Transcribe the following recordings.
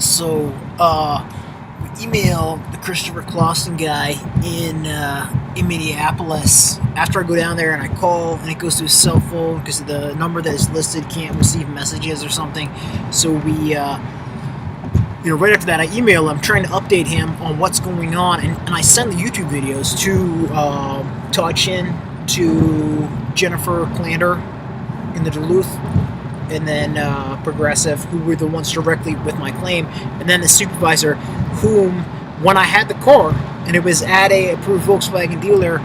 So, we email the Christopher Clauson guy in Minneapolis. After I go down there and I call, and it goes to his cell phone because the number that is listed can't receive messages or something. So right after that, I email him trying to update him on what's going on, and I send the YouTube videos to Todd Chin, to Jennifer Clander in the Duluth, and then Progressive, who were the ones directly with my claim, and then the supervisor, whom, when I had the car, and it was at a approved Volkswagen dealer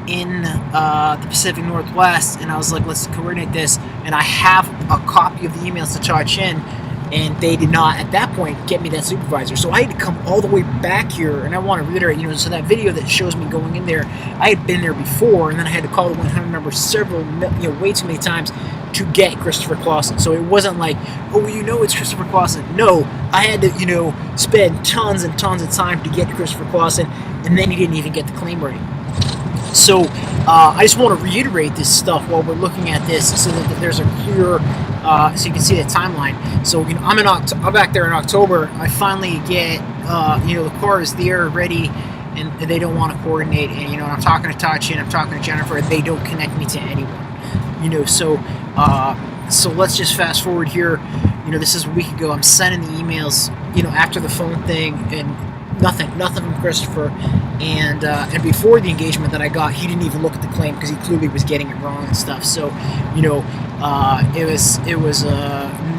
in the Pacific Northwest, and I was like, let's coordinate this, and I have a copy of the emails to Todd Chin, and they did not, at that point, get me that supervisor. So I had to come all the way back here, and I want to reiterate, so that video that shows me going in there, I had been there before, and then I had to call the 100 number way too many times to get Christopher Clauson. So it wasn't like, it's Christopher Clauson. No, I had to, spend tons and tons of time to get Christopher Clauson, and then he didn't even get the claim ready. So I just want to reiterate this stuff while we're looking at this, so that there's a clear, so you can see the timeline. So I'm back there in October. I finally get, the car is there, ready, and they don't want to coordinate. And I'm talking to Todd Chin, I'm talking to Jennifer, and they don't connect me to anyone. So let's just fast forward here. This is a week ago. I'm sending the emails, after the phone thing, and nothing from Christopher. And before the engagement that I got, he didn't even look at the claim because he clearly was getting it wrong and stuff. So, it was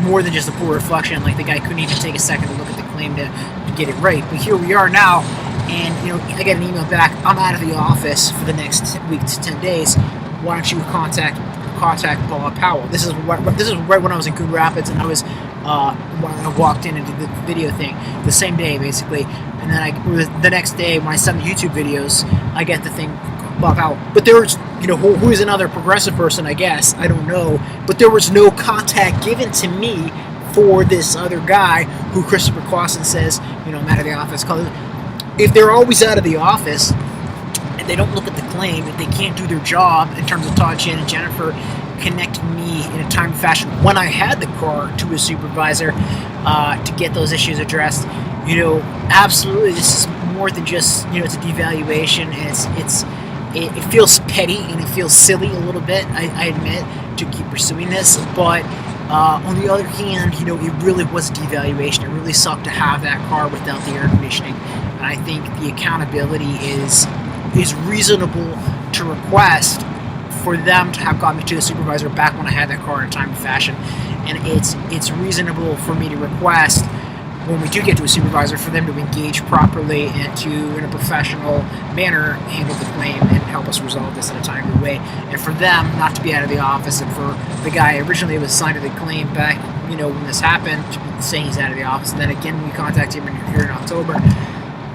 more than just a poor reflection. Like, the guy couldn't even take a second to look at the claim to get it right. But here we are now, and I get an email back. I'm out of the office for the next week to 10 days. Why don't you contact Bob Powell? This is right when I was in Coon Rapids, and I was when I walked in and did the video thing the same day, basically. And then the next day, when I send the YouTube videos, I get the thing, Bob Powell. But there was, who is another Progressive person, I guess, I don't know. But there was no contact given to me for this other guy who Christopher Clauson says, I'm out of the office. If they're always out of the office, they don't look at the claim, if they can't do their job in terms of Todd Chin and Jennifer connecting me in a timely fashion when I had the car to a supervisor to get those issues addressed, absolutely, this is more than just, it's a devaluation, and it feels petty and it feels silly a little bit, I admit, to keep pursuing this, but on the other hand, it really was a devaluation. It really sucked to have that car without the air conditioning, and I think the accountability is reasonable to request for them to have got me to the supervisor back when I had that car in a timely fashion, and it's reasonable for me to request when we do get to a supervisor for them to engage properly and to, in a professional manner, handle the claim and help us resolve this in a timely way, and for them not to be out of the office, and for the guy originally who was assigned to the claim back, when this happened, saying he's out of the office, and then again we contact him here in October.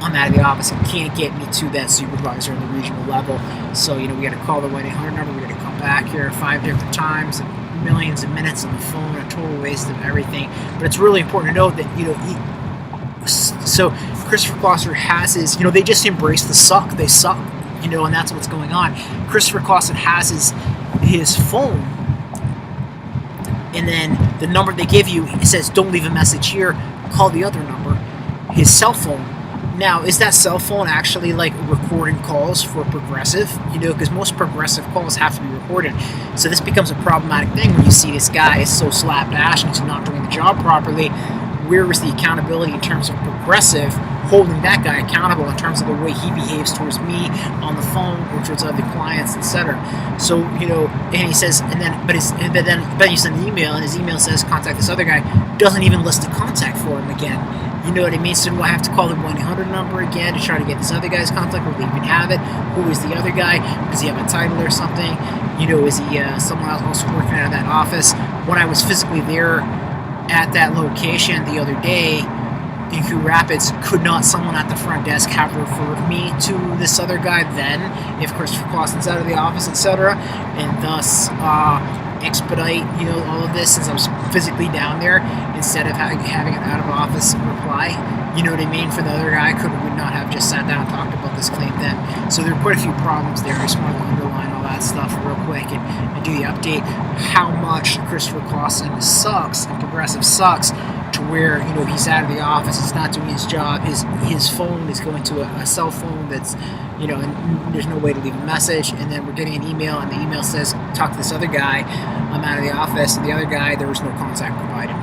I'm out of the office and can't get me to that supervisor on the regional level. So, we got to call the 1-800 number. We got to come back here 5 different times, and millions of minutes on the phone, a total waste of everything. But it's really important to note that, so Christopher Clausen has his, they just embrace the suck. They suck, and that's what's going on. Christopher Clausen has his phone, and then the number they give you, it says, don't leave a message here, call the other number, his cell phone. Now, is that cell phone actually like recording calls for Progressive? Because most Progressive calls have to be recorded. So this becomes a problematic thing when you see this guy is so slapdash and he's not doing the job properly. Where is the accountability in terms of Progressive holding that guy accountable in terms of the way he behaves towards me on the phone or towards other clients, etc.? So, and he says, but then you send the email, and his email says, contact this other guy, doesn't even list the contact for him again. You know what I mean? So do I have to call the 1-800 number again to try to get this other guy's contact? Will they even have it? Who is the other guy? Does he have a title or something? Is he someone else also working out of that office? When I was physically there at that location the other day in Coon Rapids, could not someone at the front desk have referred me to this other guy then, if Christopher Clausen's out of the office, etc., and thus expedite, all of this, since I was physically down there, instead of having an out-of-office reply, you know what I mean, for the other guy, would not have just sat down and talked about this claim then. So there are quite a few problems there. I just wanted to underline all that stuff real quick and do the update how much Christopher Clausen sucks and Progressive sucks to where, you know, he's out of the office, he's not doing his job, his phone is going to a cell phone that's, you know, and there's no way to leave a message, and then we're getting an email, and the email says, talk to this other guy, I'm out of the office, and the other guy, there was no contact provided.